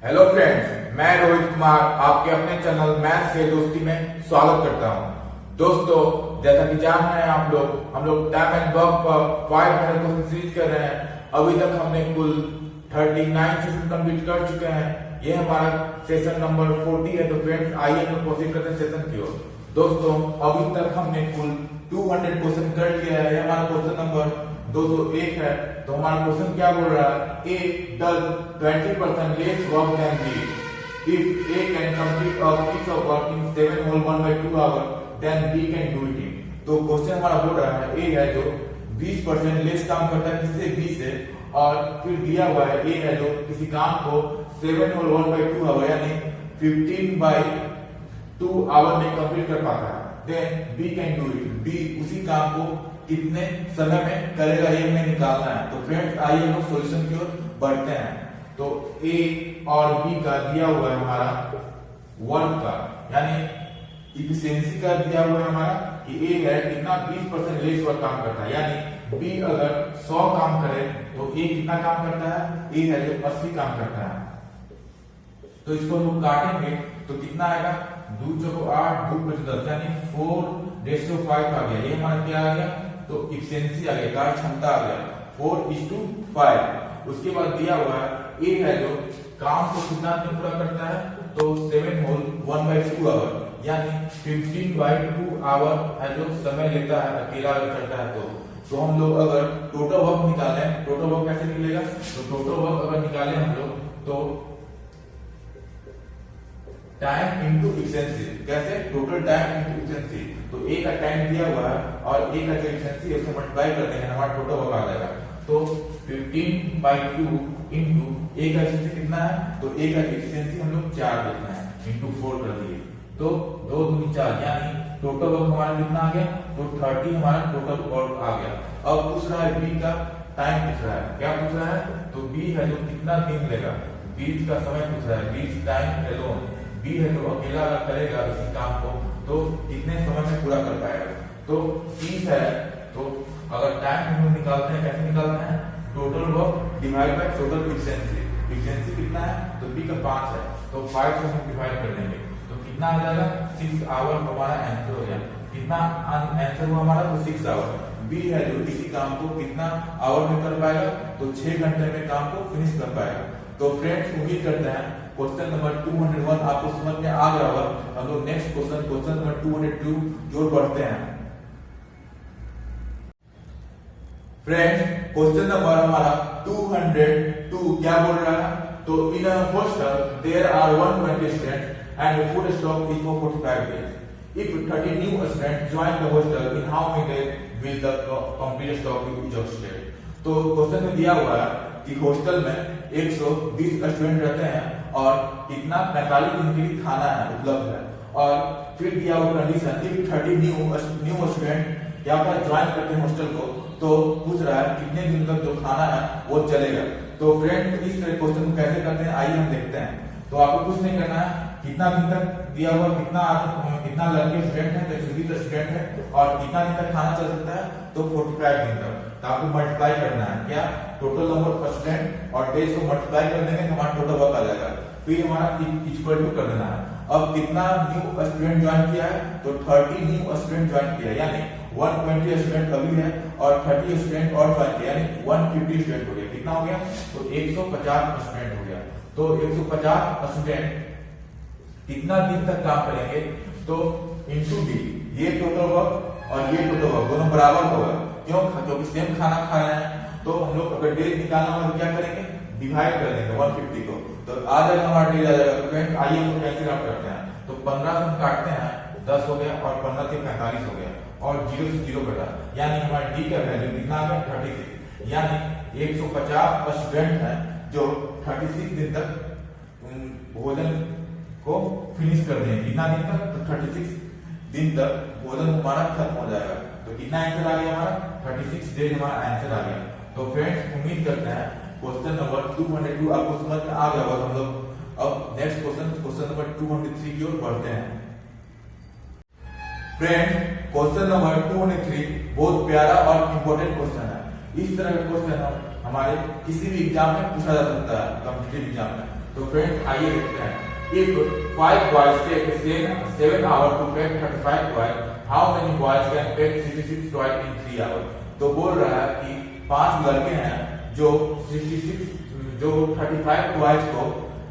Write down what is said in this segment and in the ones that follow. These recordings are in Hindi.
हेलो फ्रेंड्स, मैं रोहित कुमार आपके अपने चैनल मैथ से दोस्ती में स्वागत करता हूं। दोस्तों, जैसा कि जान रहे हैं आप लोग, हम लोग टाइम एंड वर्क पर 500 क्वेश्चन सीरीज कर रहे हैं। अभी तक हमने कुल 39 सेशन कंप्लीट कर चुके हैं। ये हमारा सेशन नंबर 40 है। तो फ्रेंड्स, आइए हम प्रोसीड करते हैं सेशन की ओर। दोस्तों, अभी तक हमने कुल 200 क्वेश्चन कर लिया है। ये हमारा क्वेश्चन नंबर 201 है। तो हमारा क्वेश्चन क्या बोल रहा है? A does 20% less work than B. If A can complete a piece of work in 7 whole 1/2 hours, then B can do it. तो क्वेश्चन हमारा बोल रहा है A है जो 20% लेस काम करता है किससे? B से। और फिर दिया हुआ है A है जो किसी काम को 7 whole 1/2 आवर यानी 15/2 आवर में कंप्लीट कर पाता है। Then B can do it. B उसी काम को कितने समय में करेगा, ये हमें निकालना है। तो फ्रेंड्स, आइए हम सॉल्यूशन की ओर बढ़ते हैं। तो A और B का दिया हुआ है हमारा वर्क का, यानी इफिशियंसी का दिया हुआ है हमारा कि A है कितना 20% लेस वर्क काम करता है, यानी B अगर 100 काम करे तो A कितना काम करता है? A है जो 80 काम करता है। तो इसको हम लोग काटेंगे तो कितना आएगा? 2 चौको 8, 2 5 10, यानी 4:5 आ गया। ये हमारा क्या आ गया? तो इफिशियंसी आ गया, कार्य क्षमता आ गया 4:5। उसके बाद दिया हुआ है A है जो काम को कितना दिन पूरा करता है? तो 7 whole 1/2 आवर, यानी 15/2 आवर है जो समय लेता है अकेला करता है। तो हम लोग अगर टोटल वर्क निकालें, टोटल वर्क कैसे निकलेगा? तो टोटल वर्क अगर निकालें हम लोग तो टाइम इनटू इफिशियंसी। कैसे? Total time into efficiency. तो A का टाइम दिया हुआ है और A का जो इफिशियंसी है उससे मल्टीप्लाई कर देंगे, हमारा टोटल वर्क आ जाएगा। तो 15/2 इनटू A का इफिशियंसी कितना है? तो A का इफिशियंसी हम लोग 4 लिखना है, इनटू 4 कर दिए तो 2 दूनी 4, यानी टोटल वर्क हमारा कितना आ गया? तो 30 हमारा टोटल वर्क आ गया। अब पूछ रहा है B का टाइम पूछ रहा है। क्या पूछ रहा है? तो B है जो कितना दिन लेगा, 20 का समय पूछ रहा है, 20 टाइम एलोन। B है जो अकेला अगर करेगा इसी काम को तो कितने समय में पूरा कर पाएगा? तो 30 है। तो अगर टाइम हम लोग निकालते हैं, कैसे निकालते हैं? Total work divide by total efficiency. Efficiency कितना है? तो B का 5 है, तो 5 से हम डिवाइड कर देंगे तो कितना आ जाएगा? 6 आवर हमारा आंसर हो गया। कितना आंसर हुआ हमारा? तो 6 आवर। B है जो इसी काम को कितना आवर में कर पाएगा? तो 6 घंटे में काम को फिनिश कर पाएगा। तो फ्रेंड्स, उम्मीद करते हैं क्वेश्चन नंबर 201 आपको समझ में आ गया होगा। हम लोग नेक्स्ट क्वेश्चन नंबर 202 की ओर बढ़ते हैं। फ्रेंड्स, क्वेश्चन नंबर हमारा 202 क्या बोल रहा है? तो in a hostel there are 120 students and food stock is for 45 days. If 30 new students join the hostel, in how many days will the complete stock be exhausted? तो क्वेश्चन में दिया हुआ है कि हॉस्टल में 120 स्टूडेंट रहते हैं और कितना 45 दिन के लिए खाना है उपलब्ध है। और फिर दिया हुआ कंडीशन कि 30 न्यू स्टूडेंट क्या होता ज्वाइन करते हैं हॉस्टल को, तो पूछ रहा है कितने दिन तक जो खाना है वो चलेगा। तो फ्रेंड, इस तरह क्वेश्चन को कैसे करते हैं आइए हम देखते हैं। तो आपको कुछ नहीं करना है, कितना दिन तक दिया हुआ, कितना लड़के स्टूडेंट है, 120 स्टूडेंट है और कितना दिन तक खाना चल सकता है? तो 45 दिन तक। तो आपको मल्टीप्लाई करना है, क्या? टोटल नंबर ऑफ स्टूडेंट और डेज को मल्टीप्लाई कर देंगे तो हमारा टोटल वर्क आ जाएगा। फिर हमारा इक्वल टू कर देना है। अब कितना न्यू स्टूडेंट ज्वाइन किया है? तो 30 न्यू स्टूडेंट ज्वाइन किया, यानी 120 स्टूडेंट अभी है और 30 स्टूडेंट और ज्वाइन किया, यानी 150 स्टूडेंट हो गया। कितना हो गया? तो 150 स्टूडेंट हो गया। तो 150 स्टूडेंट कितना दिन तक काम करेंगे? तो इनटू डी, ये टोटल वर्क और ये टोटल वर्क दोनों बराबर होगा। क्यों? क्योंकि सेम खाना खा रहे हैं। तो हम लोग अगर डेज निकालना हो तो क्या करेंगे? डिवाइड कर देंगे 150 को, तो आ जाएगा हमारा डेज आ जाएगा। तो फ्रेंड, आइए हम कैसे काम करते हैं। तो 15 से हम काटते हैं, 10 हो गया और 15 से 45 हो गया और 0 से 0 कटा, यानी हमारा डी का वैल्यू कितना आ गया? 36। यानी 150 स्टूडेंट है जो 36 दिन तक भोजन को फिनिश कर देंगे। कितना दिन तक? तो 36 दिन तक भोजन हमारा खत्म हो जाएगा। तो कितना आंसर आ गया हमारा? 36 डेज हमारा आंसर आ गया। तो फ्रेंड्स, उम्मीद करते हैं क्वेश्चन नंबर 202 आपको समझ में आ गया होगा। हम लोग अब नेक्स्ट क्वेश्चन नंबर 203 की ओर बढ़ते हैं। फ्रेंड्स, क्वेश्चन नंबर 203 बहुत प्यारा और इंपॉर्टेंट क्वेश्चन है। इस तरह का क्वेश्चन हमारे किसी भी एग्जाम में पूछा जा सकता है, कॉम्पिटिटिव एग्जाम में। तो फ्रेंड्स आइए देखते हैं, if 5 boys take 7 hours to pack 35 toys, how many boys can pack 66 toys in 3 hours? तो बोल रहा है कि 5 लड़के हैं जो 35 टॉयज को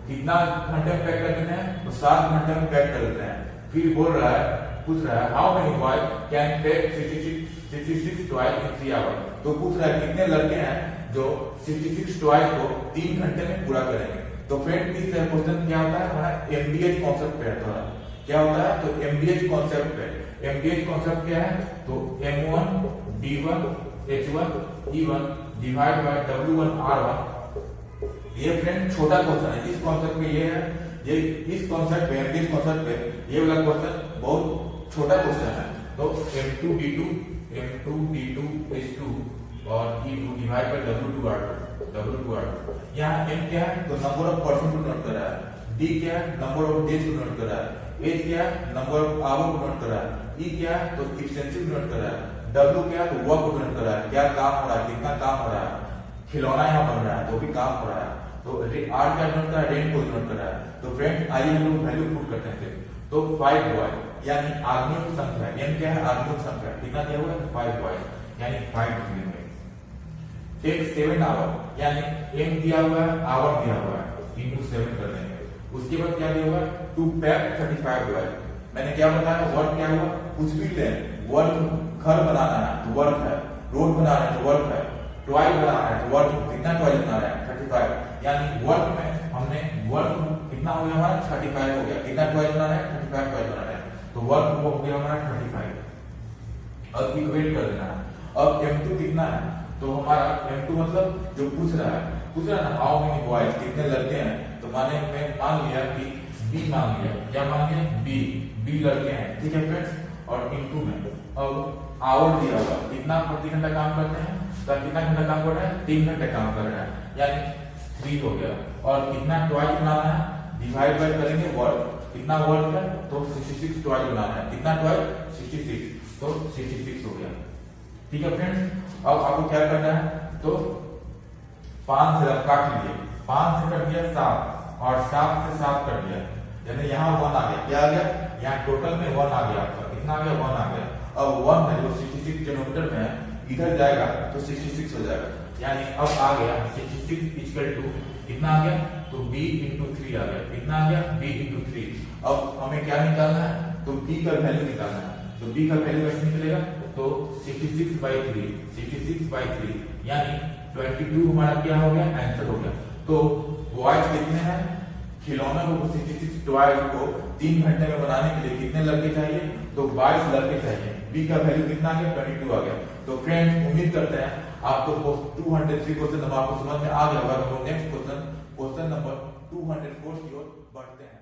कितना घंटे में पैक कर देते हैं, तो 7 घंटे में पैक कर देते हैं। फिर बोल रहा है, पूछ रहा है how many boy can pack 66 toys in 3 hours. तो पूछ रहा है कितने लड़के हैं जो 66 टॉयज को 3 घंटे में पूरा करेंगे। तो फ्रेंड इस क्वेश्चन क्या होता है, हमारा एमडीएच कॉन्सेप्ट पे है थोड़ा, क्या होता है, तो एमडीएच कॉन्सेप्ट पे। एमडीएच कॉन्सेप्ट क्या है, तो M1 D1 H1 E1 divide by W1 R1। ये फ्रेंड छोटा क्वेश्चन है, इस कॉन्सेप्ट पे ये है, ये इस कॉन्सेप्ट पे एमडीएच कॉन्सेप्ट पे ये वाला क्वेश्चन बहुत छोटा क्वेश्चन है। तो M2 D2 H2 और E2 divide by W2 R2। यहाँ M क्या है, तो नंबर ऑफ पर्सन को नोट कर रहा है, D क्या है, नंबर ऑफ डेज को नोट कर रहा है, H क्या है, नंबर ऑफ आवर को नोट कर रहा है, E क्या है, तो एफिशिएंसी को नोट कर रहा है, W क्या है, तो वर्क को नोट कर रहा है, क्या काम हो रहा है, कितना काम हो रहा है, खिलौना यहाँ बन रहा है तो भी काम हो रहा है। तो R क्या नोट कर रहा है, रेंट को नोट कर रहा है। तो फ्रेंड्स आइए हम लोग वैल्यू पुट करते हैं। तो 5 बॉय यानी आदमियों की संख्या, M क्या है, आदमियों की संख्या, कितना दिया हुआ है, 5 बॉय यानी 5 डिग्री में। टेक 7 आवर यानी M दिया हुआ है, आवर दिया हुआ है, इनटू 7 कर देंगे। उसके बाद क्या दिया हुआ है, टू पैक 35 बॉय। मैंने क्या बताया, वर्क क्या हुआ, कुछ भी ले, वर्क घर बनाना है तो वर्क है, रोड बनाना है तो वर्क है, टॉय बनाना है तो वर्क, कितना टॉय बना रहे हैं 35, यानी वर्क में हमने वर्क कितना हो गया हमारा 35 हो गया, कितना टॉय बना रहे हैं 35 टॉय बना रहे हैं, तो वर्क हो गया हमारा 35। अब इक्वेट कर देना है। अब M2 कितना है, तो हमारा M2 मतलब जो पूछ रहा है ना, हाउ मेनी बॉयज, कितने लड़के हैं, तो माने मैं मान लिया कि B मान लिया, क्या मान लिया, B लड़के हैं, ठीक है फ्रेंड्स। और इनटू में अब आवर दिया हुआ, कितना प्रति घंटा काम करते हैं, तो कितना घंटा काम कर रहे हैं, 3 घंटे काम कर रहे हैं, यानी 3 हो गया। और कितना टॉय बनाना है, डिवाइड बाय करेंगे वर्क, कितना वर्क है, तो 66 टॉय बनाना है, कितना टॉय 66, तो 66 हो गया, ठीक है फ्रेंड्स। अब आपको क्या करना है, तो 5 से काट लीजिए, 5 से कट गया 7 और 7 से 7 कट गया, यानी यहाँ 1 आ गया, क्या आ गया, यहाँ टोटल में 1 आ गया आपका, कितना आ गया, 1 आ गया। अब 1 है जो 66 किलोमीटर में है, इधर जाएगा तो 66 हो जाएगा, यानी अब आ गया 66 इक्वल टू कितना आ गया, तो B इंटू 3 आ गया, कितना आ गया, B इंटू 3। अब हमें क्या निकालना है, तो B का वैल्यू निकालना है, तो B का वैल्यू कैसे निकलेगा, तो 66/3 यानी 22 हमारा क्या हो गया, आंसर हो गया। तो बॉयज कितने हैं, खिलौनों को 66 टॉयज को 3 घंटे में बनाने के लिए कितने लड़के चाहिए, तो 22 लड़के चाहिए। B का वैल्यू कितना आ गया, 22 आ गया। तो फ्रेंड्स उम्मीद करते हैं आपको 203 क्वेश्चन नंबर आपको समझ में आ गया होगा। तो नेक्स्ट क्वेश्चन नंबर 204 की ओर बढ़ते हैं।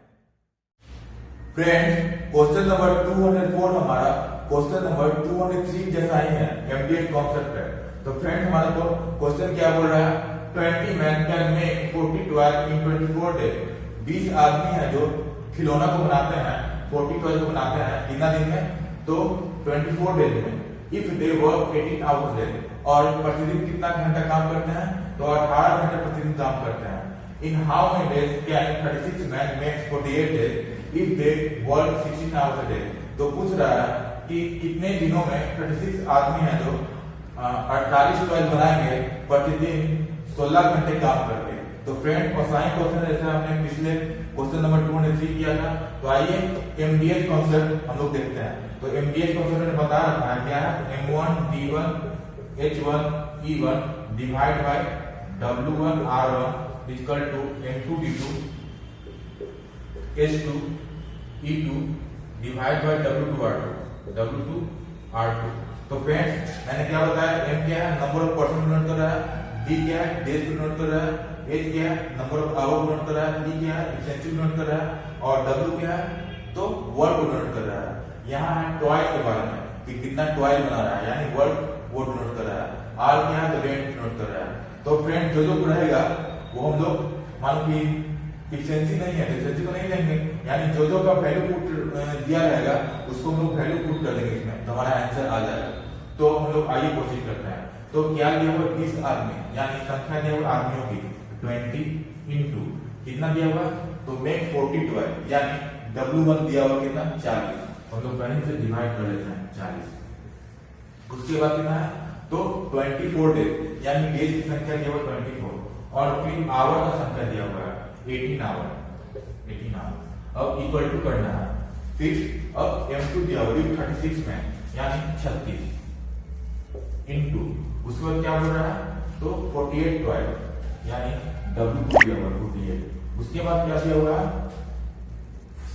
फ्रेंड्स क्वेश्चन नंबर 204 हमारा क्वेश्चन नंबर 203 जैसा ही है, एमडीएच कॉन्सेप्ट है। तो फ्रेंड्स हमारे को क्वेश्चन क्या बोल रहा है, 20 man can make 40 toys in 24 days. 20 आदमी है जो खिलौना को बनाते हैं, 40 टॉयज को बनाते हैं, कितना दिन में, तो 24 डेज में। If they work 18 hours day, और प्रतिदिन कितना घंटा काम करते हैं, तो 18 घंटे प्रतिदिन काम करते हैं। In how many days can 36 man make 48 days if they work 16 hours day. तो पूछ रहा है कि कितने दिनों में 36 आदमी हैं जो 48 टॉयज बनाएंगे प्रतिदिन 16 घंटे काम करके। तो फ्रेंड कोसाइन क्वेश्चन जैसे हमने पिछले क्वेश्चन नंबर 203 किया था। तो आइए एमडीएच कॉन्सेप्ट हम लोग देखते हैं। तो एमडीएच कॉन्सेप्ट ने बता रखा है क्या है, M1 D1 H1 E1 divide by W1 R1 equal to M2 D2 H2 E2 divide by W2 R2। तो फ्रेंड्स मैंने क्या बताया, M क्या है, नंबर ऑफ पर्सन नोट कर रहा है, D क्या है, डेज को नोट कर रहा है, H क्या है, नंबर ऑफ आवर को नोट कर रहा है, E क्या है, एफिशिएंसी नोट कर रहा है, और W क्या है, तो वर्क को नोट कर रहा है। यहाँ है टॉय के बारे में कि कितना टॉय बना रहा है, यानी वर्क वो नोट कर रहा है। R क्या है, तो रेंट नोट कर रहा है। तो फ्रेंड जो जो रहेगा वो हम लोग मान कि एफिशिएंसी नहीं है, एफिशिएंसी को नहीं लेंगे, यानी जो जो का वैल्यू पुट दिया रहेगा उसको हम लोग वैल्यू पुट कर देंगे इसमें, तो हमारा आंसर आ जाएगा। तो हम लोग आइए कोशिश करते हैं। तो क्या दिया हुआ 20 आदमी यानी संख्या दिया हुआ आदमियों की 20 इंटू कितना दिया हुआ तो मेक 40 12 यानी W1 दिया हुआ कितना 40 हम लोग पहले से डिवाइड कर लेते हैं 40 उसके बाद कितना है तो 24 डेज यानी डेज की संख्या दिया हुआ 24 और फिर आवर का संख्या दिया हुआ है 18 आवर अब इक्वल टू करना है फिर अब M2 दिया हुआ 36 में यानी 36 इंटू उसके बाद क्या बोल रहा है तो 48 12 यानी W2 दिया हुआ 48 उसके बाद क्या दिया हुआ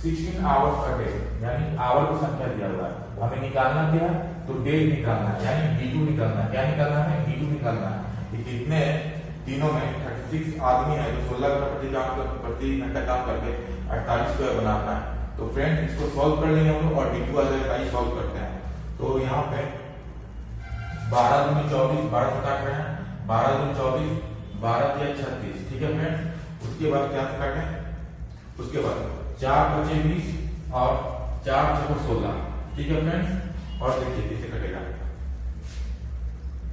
16 आवर्स का डे यानी आवर की संख्या दिया हुआ है हमें निकालना क्या है तो डेज निकालना है यानी D2 निकालना है क्या निकालना है D2 निकालना है कि कितने तीनों में 36 आदमी है जो 16 प्रति घंटा काम करके 48 स्क्वायर बनाना है तो फ्रेंड इसको सॉल्व कर लेंगे हम लोग और D2 आ जाएगा ये सॉल्व करते हैं तो यहाँ पे 12 दूनी 24 12 से काट रहे हैं 12 दूनी 24 12 दिया 36 ठीक है फ्रेंड उसके बाद क्या से काटें उसके बाद 4 बचे 20 और 4 छः 16 ठीक है फ्रेंड्स और देखिए कैसे कटेगा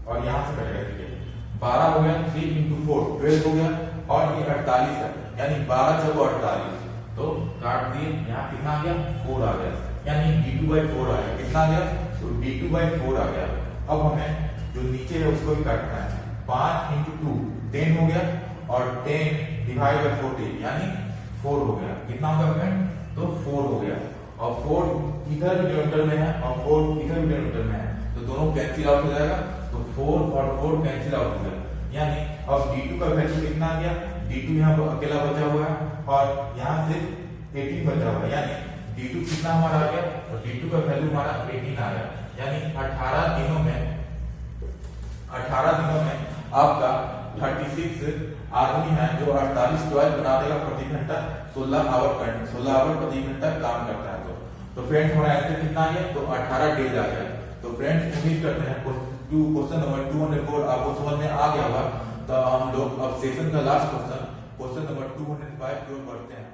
और यहाँ से कटेगा देखिए 12 हो गया 3 इंटू 4 12 हो गया और ये 48 है यानी 12 चौको 48 तो काट दिए यहाँ कितना आ गया 4 आ गया यानी D2 by 4 आ गया कितना आ गया तो D2 by 4 आ गया अब हमें जो नीचे है उसको भी काटना है 5 इंटू 2 10 हो गया और 10 डिवाइड बाय 40 यानी 4 हो गया कितना होगा फ्रेंड तो 4 हो गया और 4 इधर भी डिनोमिनेटर में है और 4 इधर भी डिनोमिनेटर में है तो दोनों कैंसिल आउट हो जाएगा तो 4 और 4 कैंसिल आउट हो गया यानी अब D2 का वैल्यू कितना आ गया D2 यहाँ पर अकेला बचा हुआ है और यहाँ से 18 बचा हुआ है यानी D2 कितना हमारा आ गया तो D2 का वैल्यू हमारा 18 आ गया यानी 18 दिनों में आपका 36 आदमी है जो 48 स्क्वायर बना देगा प्रति घंटा 16 आवर प्रति घंटा काम करता है तो फ्रेंड्स हमारा आंसर कितना आ गया तो 18 डेज आ गया तो फ्रेंड्स उम्मीद करते हैं क्वेश्चन नंबर 204 आपको समझ में आ गया होगा तो हम लोग अब सेशन का लास्ट क्वेश्चन नंबर 205 की ओर बढ़ते हैं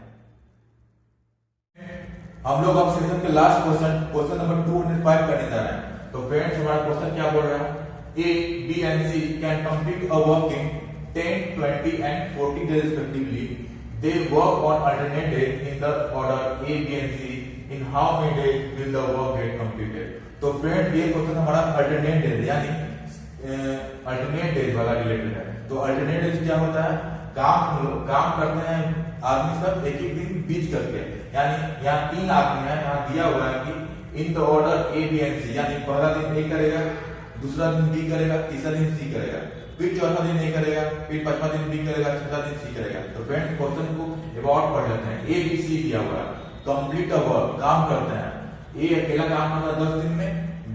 हम लोग अब सेशन के लास्ट क्वेश्चन नंबर 205 करने जा रहे हैं तो फ्रेंड्स हमारा क्वेश्चन क्या बोल रहा है A, B and C can complete a work in 10, 20 and 40 days respectively. They work on alternate days in the order A, B and C. In how many days will the work get completed? तो फ्रेंड ये क्वेश्चन हमारा अल्टरनेट डेज यानी अल्टरनेट डेज वाला रिलेटेड है तो अल्टरनेट डेज क्या होता है काम करते हैं आदमी सब एक दिन बीच करके यानी यहाँ 3 आदमी है यहाँ दिया हुआ है कि in the order A, B and C यानी पहला दिन A करेगा दूसरा दिन B करेगा तीसरा दिन C करेगा फिर चौथा दिन A करेगा फिर पांचवा दिन B करेगा छठा दिन C करेगा तो फ्रेंड्स क्वेश्चन को अबाउट पढ़ लेते हैं A, B, C दिया हुआ है कंप्लीट अ वर्क काम करते हैं A अकेला काम करता है 10 दिन में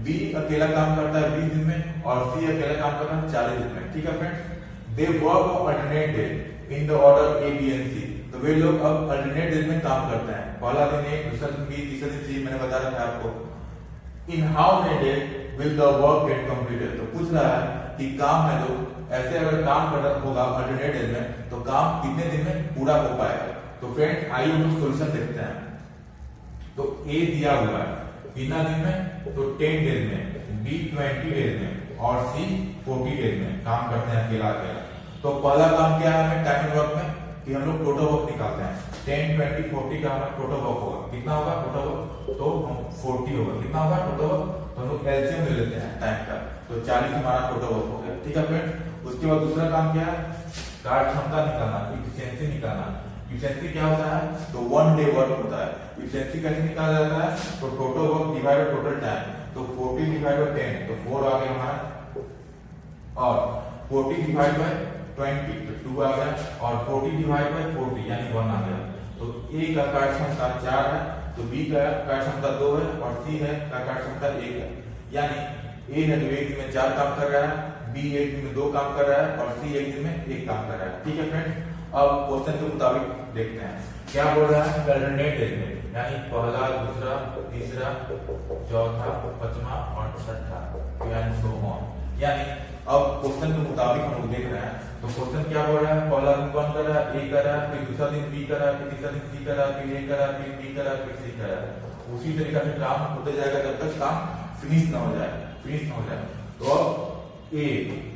B अकेला काम करता है 20 दिन में और C अकेला काम करता है 40 दिन में ठीक है friends they work on alternate day in the order A, B and C तो वे लोग अब अल्टरनेट डेज में काम करते हैं पहला दिन A दूसरा दिन B तीसरा दिन C मैंने बताया था आपको in how many days will the work get completed तो पूछ रहा है कि काम है जो ऐसे अगर काम करना होगा अल्टरनेट डेज में तो काम कितने दिन में पूरा हो पाएगा तो फ्रेंड्स आइए हम सॉल्यूशन देखते हैं तो A दिया हुआ है कितना दिन में तो 10 डेज में B 20 डेज में और C 40 डेज में काम करते हैं अकेला तो पहला काम क्या है हमें टाइम वर्क में कि हम लोग टोटल वर्क निकालते हैं 10 20 40 का हमारा टोटल वर्क होगा कितना होगा टोटल वर्क तो 40 होगा कितना होगा टोटल वर्क तो हम लोग एलसीएम ले लेते हैं टाइम का तो 40 हमारा टोटल वर्क हो गया ठीक है फ्रेंड उसके बाद दूसरा काम क्या है कार्य क्षमता निकालना इफिशिएंसी निकालना इफिशिएंसी क्या होता है तो 1 डे वर्क होता है इफिशिएंसी कैसे निकाला जाता है तो total work divide by total time तो 40 डिवाइड बाय 10 तो 4 आ गया हमारा और 40 डिवाइड बाय 20 तो 2 आ गया और 40 डिवाइड बाय 40 यानी 1 आ गया तो A का कार्य क्षमता 4 है तो B का कार्य क्षमता 2 है और C है का कार्य क्षमता 1 है यानी A है जो एक दिन में 4 काम कर रहा है B एक दिन में 2 काम कर रहा है और C एक दिन में 1 काम कर रहा है ठीक है फ्रेंड्स अब क्वेश्चन के मुताबिक देखते हैं क्या बोल रहा है अल्टरनेट डेज में यानी पहला दूसरा तीसरा चौथा पांचवा और छठा यानी सो ऑन यानी अब क्वेश्चन के मुताबिक हम लोग देख रहे हैं तो क्वेश्चन क्या बोल रहा है पहला दिन कौन कर रहा है A कर रहा है फिर दूसरा दिन B कर रहा है फिर तीसरा दिन C कर रहा है फिर A कर रहा है फिर B कर रहा है फिर C कर रहा है उसी तरीके से काम होते जाएगा जब तक काम फिनिश ना हो जाए तो अब ए,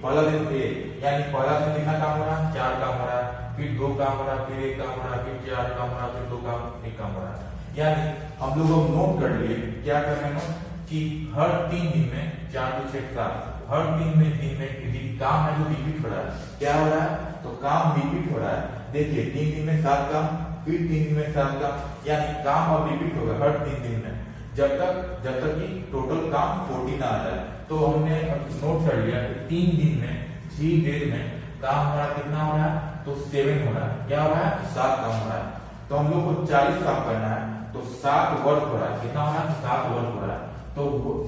पहला दिन ए, यानी पहला दिन कितना काम हो रहा है, 4 काम हो रहा है, फिर 2 काम हो रहा है, फिर 1 काम हो रहा है, फिर 4 काम हो रहा है, फिर 2 काम 1 काम हो रहा है। यानी हम लोग नोट कर लिए, क्या कर रहे हैं कि हर 3 दिन में 4 2 6 7, हर दिन में काम है जो रिपीट हो रहा है। क्या हो रहा है, तो काम रिपीट हो रहा है। देखिए 3 दिन में 7 काम, फिर 3 दिन में 7 काम, यानी काम अब रिपीट होगा हर 3 दिन में, जब तक कि टोटल काम 40 ना आ जाए। तो हमने नोट कर लिया कि 3 दिन में 3 डेज में काम हमारा कितना हो रहा है, तो 7 हो रहा है। क्या हो रहा है, 7 काम हो रहा है। तो हम लोग को 40 काम करना है, तो 7 वर्क हो रहा है। कितना हो रहा है, 7 वर्क हो रहा है। तो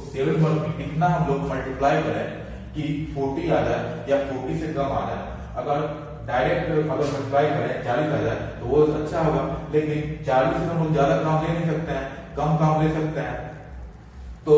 7 वर्क में कितना हम लोग मल्टीप्लाई करें कि 40 आ जाए या 40 से कम आ जाए। अगर डायरेक्ट मल्टीप्लाई करें 40 आ जाए तो वो अच्छा होगा, लेकिन 40 से हम लोग ज्यादा काम ले नहीं सकते हैं, कम काम ले सकते हैं। तो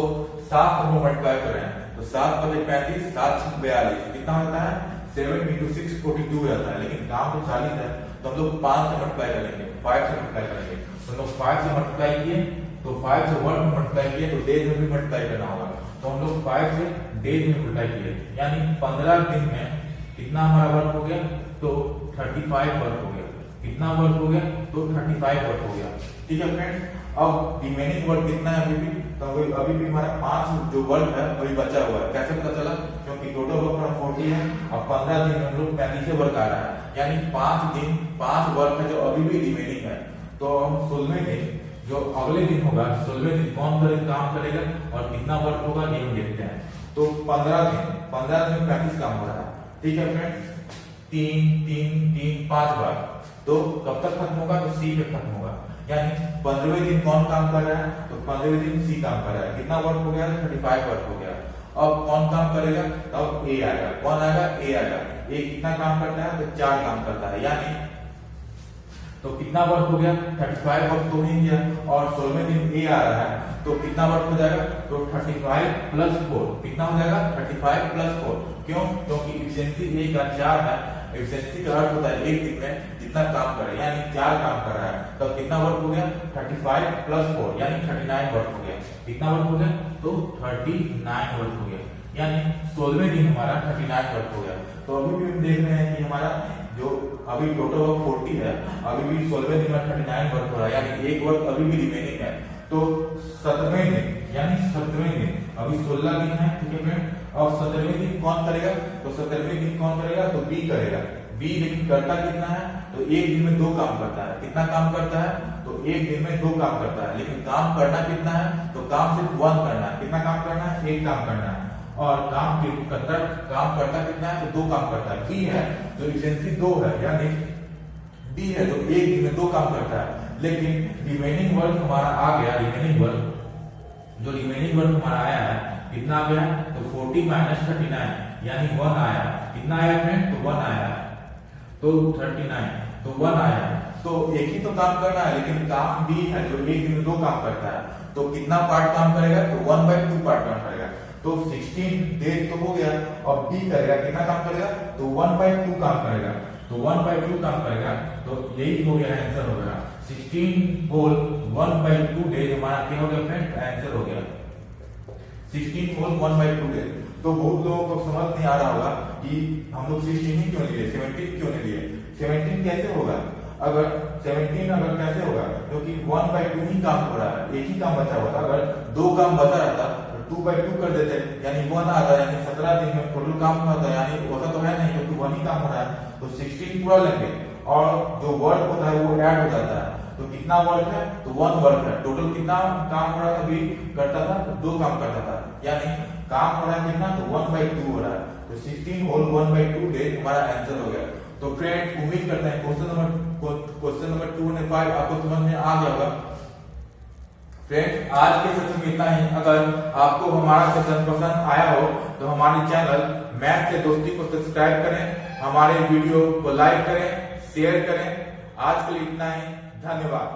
7 हम लोग मल्टीप्लाई करें तो 7 × 35, 7 × 42 कितना होता है, 7 × 6 42 आता है। लेकिन काम तो 40 है, तो हम लोग 5 से मल्टीप्लाई करेंगे, 5 से मल्टीप्लाई करेंगे। तो हम लोग 5 से मल्टीप्लाई किए, तो 5 से वर्क में मल्टीप्लाई किए, तो डेज में भी मल्टीप्लाई करना होगा। तो हम लोग 5 से डेज में मल्टीप्लाई किए, यानी 15 दिन में कितना हमारा वर्क हो गया, तो 35 वर्क हो गया। कितना वर्क हो गया, तो 35 वर्क हो गया। ठीक है फ्रेंड्स, अब रिमेनिंग वर्क कितना है अभी भी, तो अभी भी हमारा 5 जो वर्क है वही बचा हुआ है। कैसे पता चला, क्योंकि टोटल वर्क हमारा 40 है और 15 दिन में हम लोग 35 वर्क आ रहा है, यानी 5 दिन 5 वर्क है जो अभी भी रिमेनिंग है। तो हम 16वें दिन जो अगले दिन होगा, 16वें दिन कौन काम करेगा और कितना वर्क होगा ये हम देखते हैं। तो 15 दिन में 35 काम हो रहा है। ठीक है फ्रेंड्स, 3 3 3 5 बार, तो कब तक खत्म होगा, तो सी पे खत्म होगा। यानी 15वें दिन कौन काम कर रहा है, तो 15वें दिन सी काम कर रहा है। कितना वर्क हो गया, 35 वर्क हो गया। अब कौन काम करेगा, तब ए आएगा। कौन आएगा, ए आएगा। ए कितना काम करता है, तो 4 काम करता है। यानी तो कितना वर्क हो गया, 35 वर्क तो नहीं गया, और 16वें दिन ए आ रहा है, तो कितना वर्क हो जाएगा, तो 35 + 4 कितना हो जाएगा, 35 + 4। क्यों, क्योंकि एफिशिएंसी ए का 4 है। एफिशिएंसी का अर्थ होता है एक दिन में जितना काम करे, यानी 4 काम कर रहा है, तो कितना वर्क हो गया, 35 + 4 यानी 39 वर्क हो गया। कितना वर्क हो गया, तो 39 वर्क हो गया। यानी 16वें दिन हमारा 39 वर्क हो गया। तो अभी भी हम देख रहे हैं कि हमारा जो अभी टोटल वर्क 40 है, अभी भी 16वें दिन में 39 वर्क हो रहा है, यानी एक वर्क अभी भी रिमेनिंग है। तो 17वें दिन, यानी 17वें दिन, अभी 16 दिन है। ठीक है फ्रेंड, और 17वें दिन कौन करेगा, तो 17वें दिन कौन करेगा, तो बी करेगा। बी लेकिन करता कितना है, तो एक दिन में 2 काम करता है। कितना काम करता है, तो एक दिन में 2 काम करता है, लेकिन काम करना कितना है, तो काम सिर्फ 1 करना है। कितना काम करना है, 1 काम करना है। और काम करता कितना है, तो 2 काम करता है। बी है जो एफिशिएंसी 2 है, यानी डी है जो एक दिन में 2 काम करता है। लेकिन रिमेनिंग वर्क हमारा आ गया, रिमेनिंग वर्क हमारा आया है, कितना आ गया, तो 40 - 39 यानी 1 आया। कितना आया फ्रेंड, तो 1 आया, तो 39, तो 1 आया। तो एक ही तो काम करना है, लेकिन काम बी है जो एक दिन में 2 काम करता है। तो कितना पार्ट काम करेगा, तो 1/2 पार्ट काम करेगा। तो 16 डेज तो हो गया, और बी करेगा कितना काम करेगा, तो 1/2 काम करेगा। तो 1/2 काम करेगा, तो यही हो गया, आंसर हो गया 16 होल 1/2 डेज हमारा क्या हो गया फ्रेंड, आंसर हो गया 16 होल 1/2 डेज। तो बहुत लोगों को समझ नहीं आ रहा होगा कि हम लोग 16 ही क्यों लिए, 17 क्यों नहीं लिए। 17 कैसे होगा, अगर 17 कैसे होगा, क्योंकि 1/2 ही काम हो रहा है, एक ही काम बचा हुआ था। अगर 2 काम बचा रहता 2/2 कर देते, यानी 1 आता, यानी 17 दिन में टोटल काम होता है, यानी होता तो है नहीं, क्योंकि 1 ही काम हो रहा है। तो 16 पूरा लेंगे, और जो वर्क होता है वो ऐड हो जाता है। तो कितना वर्क है, तो 1 वर्क है। टोटल कितना काम हो रहा था, अभी करता था, तो 2 काम करता था, यानी काम हो रहा है कितना, तो 1/2 हो रहा है। तो 16 होल 1/2 डेज हमारा आंसर हो गया। तो फ्रेंड उम्मीद करते हैं क्वेश्चन नंबर 205 आपको समझ में आ गया होगा। फ्रेंड्स आज के सेशन में इतना ही। अगर आपको हमारा सेशन पसंद आया हो तो हमारे चैनल मैथ से दोस्ती को सब्सक्राइब करें, हमारे वीडियो को लाइक करें, शेयर करें। आज के लिए इतना ही, धन्यवाद।